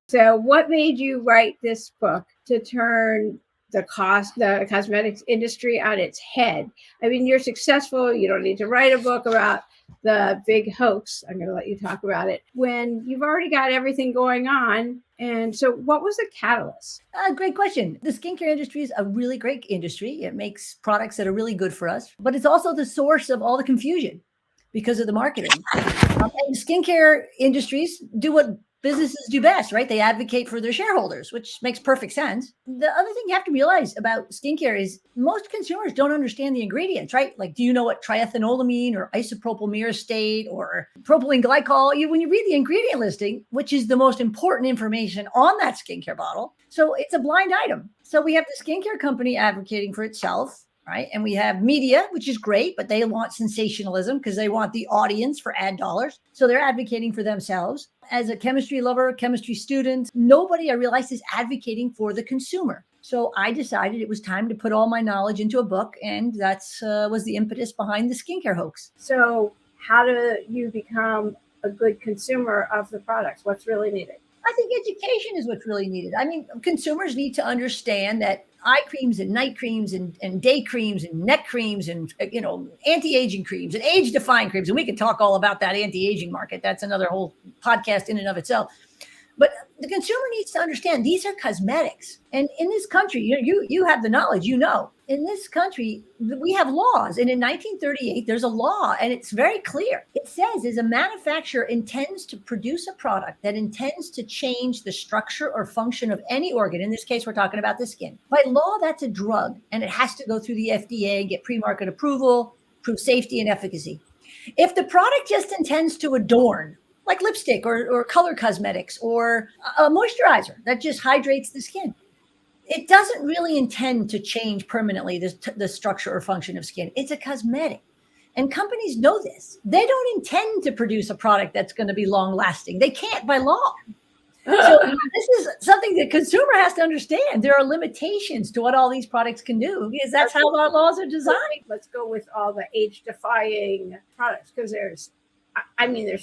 So what made you write this book to turn the cosmetics industry on its head? I mean, you're successful. You don't need to write a book about the big hoax. I'm going to let you talk about it when you've already got everything going on. And so what was the catalyst? Great question. The skincare industry is a really great industry. It makes products that are really good for us, but it's also the source of all the confusion because of the marketing. And skincare industries do what businesses do best, right? They advocate for their shareholders, which makes perfect sense. The other thing you have to realize about skincare is most consumers don't understand the ingredients, right? Like, do you know what triethanolamine or isopropyl myristate or propylene glycol? When you read the ingredient listing, which is the most important information on that skincare bottle, so it's a blind item. So we have the skincare company advocating for itself, right? And we have media, which is great, but they want sensationalism because they want the audience for ad dollars. So they're advocating for themselves. As a chemistry lover, chemistry student, nobody I realized is advocating for the consumer. So I decided it was time to put all my knowledge into a book, and that's was the impetus behind the skincare hoax. So how do you become a good consumer of the products? What's really needed? I think education is what's really needed. I mean, consumers need to understand that eye creams and night creams and day creams and neck creams and, anti-aging creams and age-defying creams. And we can talk all about that anti-aging market. That's another whole podcast in and of itself. But the consumer needs to understand these are cosmetics. And in this country, you have the knowledge, in this country, we have laws. And in 1938, there's a law, and it's very clear. It says as a manufacturer intends to produce a product that intends to change the structure or function of any organ. In this case, we're talking about the skin. By law, that's a drug, and it has to go through the FDA and get pre-market approval, prove safety and efficacy. If the product just intends to adorn, like lipstick or color cosmetics or a moisturizer that just hydrates the skin, it doesn't really intend to change permanently the structure or function of skin. It's a cosmetic. And companies know this. They don't intend to produce a product that's going to be long lasting. They can't by law. So this is something that consumer has to understand. There are limitations to what all these products can do because that's how our laws are designed. Let's go with all the age-defying products because there's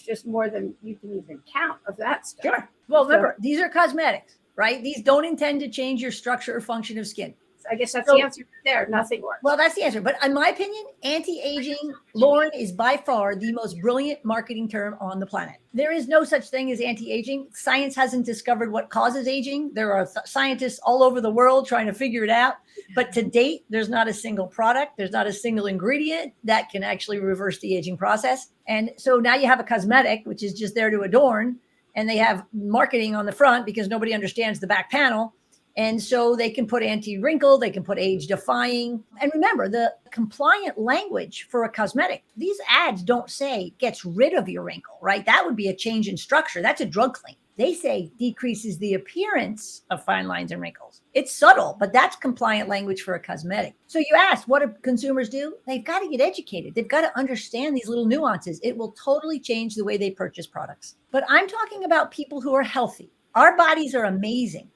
just more than you can even count of that stuff. Sure. Well, remember, these are cosmetics, right? These don't intend to change your structure or function of skin. I guess that's the answer there. Nothing works. Well, that's the answer. But in my opinion, anti-aging, Lauren, is by far the most brilliant marketing term on the planet. There is no such thing as anti-aging. Science hasn't discovered what causes aging. There are scientists all over the world trying to figure it out. But to date, there's not a single product. There's not a single ingredient that can actually reverse the aging process. And so now you have a cosmetic, which is just there to adorn. And they have marketing on the front because nobody understands the back panel. And so they can put anti-wrinkle, they can put age-defying. And remember, the compliant language for a cosmetic, these ads don't say gets rid of your wrinkle, right? That would be a change in structure. That's a drug claim. They say decreases the appearance of fine lines and wrinkles. It's subtle, but that's compliant language for a cosmetic. So you asked, what do consumers do? They've got to get educated. They've got to understand these little nuances. It will totally change the way they purchase products. But I'm talking about people who are healthy. Our bodies are amazing.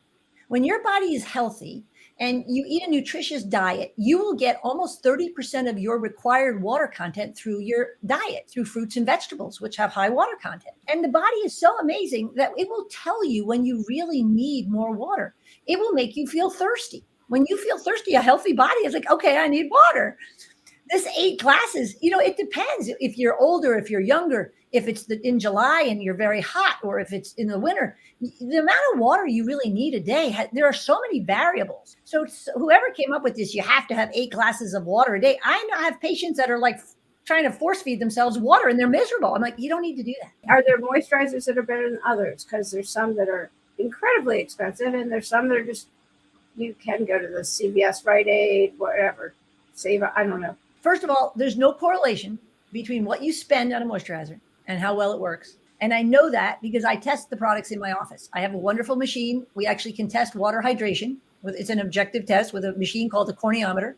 When your body is healthy and you eat a nutritious diet, you will get almost 30% of your required water content through your diet, through fruits and vegetables, which have high water content. And the body is so amazing that it will tell you when you really need more water. It will make you feel thirsty. When you feel thirsty, a healthy body is like, okay, I need water. This 8 glasses, it depends if you're older, if you're younger, if it's in July and you're very hot, or if it's in the winter. The amount of water you really need a day, there are so many variables. So whoever came up with this, you have to have 8 glasses of water a day. I have patients that are like trying to force feed themselves water and they're miserable. I'm like, you don't need to do that. Are there moisturizers that are better than others? Because there's some that are incredibly expensive and there's some that are just, you can go to the CVS, Rite Aid, whatever, Save, I don't know. First of all, there's no correlation between what you spend on a moisturizer and how well it works. And I know that because I test the products in my office. I have a wonderful machine. We actually can test water hydration. It's an objective test with a machine called a corneometer.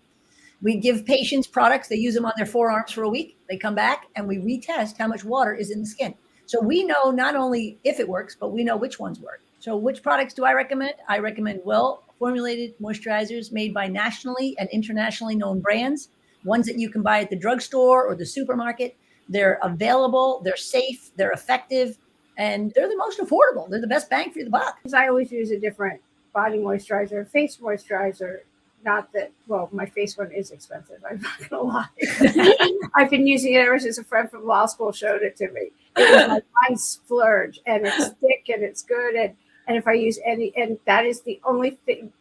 We give patients products. They use them on their forearms for a week. They come back and we retest how much water is in the skin. So we know not only if it works, but we know which ones work. So which products do I recommend? I recommend well-formulated moisturizers made by nationally and internationally known brands, ones that you can buy at the drugstore or the supermarket. They're available, they're safe, they're effective, And they're the most affordable. They're the best bang for the buck. Because I always use a different body moisturizer, face moisturizer. Not that, well, my face one is expensive. I'm not going to lie. I've been using it ever since a friend from law school showed it to me. It was like my splurge, and it's thick and it's good. And if I use any, and that is the only thing,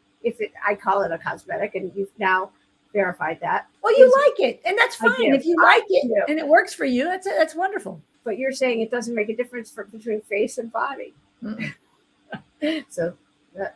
I call it a cosmetic, and you've now verified that. Well, you like it, and that's fine. If you like it and it works for you, that's wonderful. But you're saying it doesn't make a difference between face and body. So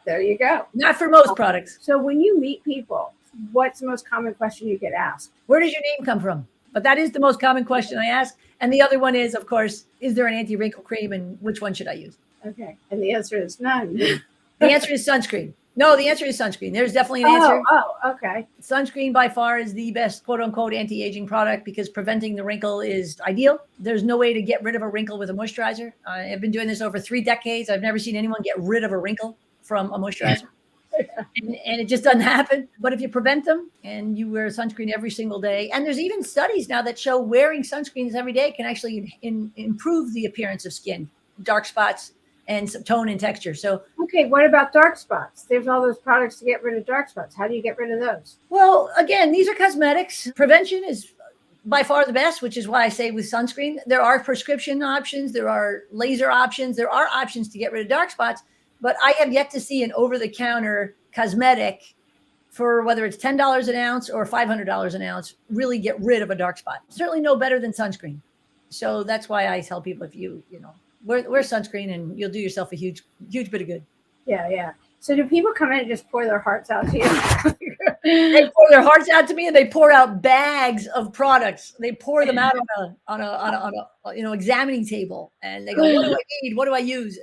there you go. Not for most products. So when you meet people, what's the most common question you get asked? Where does your name come from? But that is the most common question I ask. And the other one is, of course, is there an anti-wrinkle cream, and which one should I use? Okay. And the answer is none. The answer is sunscreen. No, the answer is sunscreen. There's definitely an answer. Oh, okay. Sunscreen by far is the best quote unquote anti-aging product because preventing the wrinkle is ideal. There's no way to get rid of a wrinkle with a moisturizer. I've been doing this over 3 decades. I've never seen anyone get rid of a wrinkle from a moisturizer. And it just doesn't happen. But if you prevent them and you wear sunscreen every single day, and there's even studies now that show wearing sunscreens every day can actually improve the appearance of skin, dark spots, and some tone and texture. So, okay, what about dark spots? There's all those products to get rid of dark spots. How do you get rid of those? Well, again, these are cosmetics. Prevention is by far the best, which is why I say with sunscreen, there are prescription options, there are laser options, there are options to get rid of dark spots. But I have yet to see an over-the-counter cosmetic for whether it's $10 an ounce or $500 an ounce really get rid of a dark spot. Certainly no better than sunscreen. So that's why I tell people if you wear sunscreen and you'll do yourself a huge bit of good. Yeah. So do people come in and just pour their hearts out to you? They pour their hearts out to me, and they pour out bags of products. They pour them out on a examining table, and they go, "What do I need? What do I use?"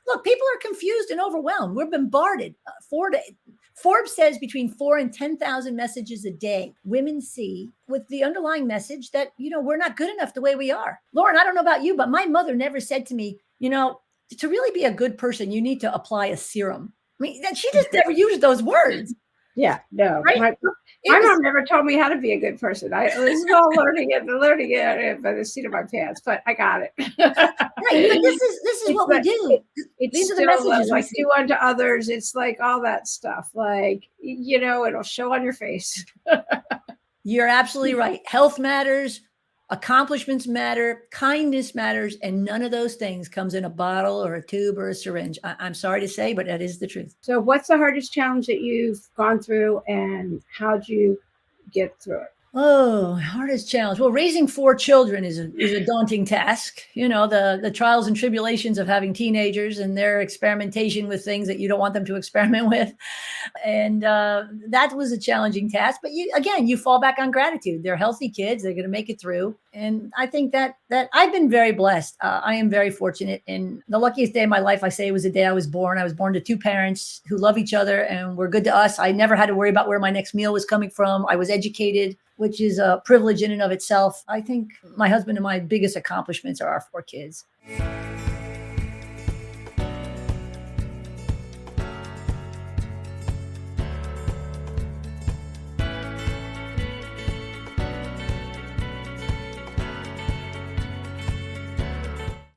Look, people are confused and overwhelmed. We're bombarded. Forbes says between 4,000 and 10,000 messages a day women see with the underlying message that, we're not good enough the way we are. Lauren, I don't know about you, but my mother never said to me, to really be a good person, you need to apply a serum. I mean, she just never used those words. Yeah, no. Right? My mom never told me how to be a good person. This is all learning it by the seat of my pants, but I got it. Right, but this is what we do. These are the messages like do unto others. It's like all that stuff. Like, it'll show on your face. You're absolutely right. Health matters. Accomplishments matter, kindness matters, and none of those things comes in a bottle or a tube or a syringe. I'm sorry to say, but that is the truth. So what's the hardest challenge that you've gone through, and how'd you get through it? Oh, hardest challenge. Well, raising 4 children is a daunting task. The trials and tribulations of having teenagers and their experimentation with things that you don't want them to experiment with. And that was a challenging task. But you fall back on gratitude. They're healthy kids. They're going to make it through. And I think that I've been very blessed. I am very fortunate. And the luckiest day of my life, I say, was the day I was born. I was born to 2 parents who love each other and were good to us. I never had to worry about where my next meal was coming from. I was educated, which is a privilege in and of itself. I think my husband and my biggest accomplishments are our 4 kids.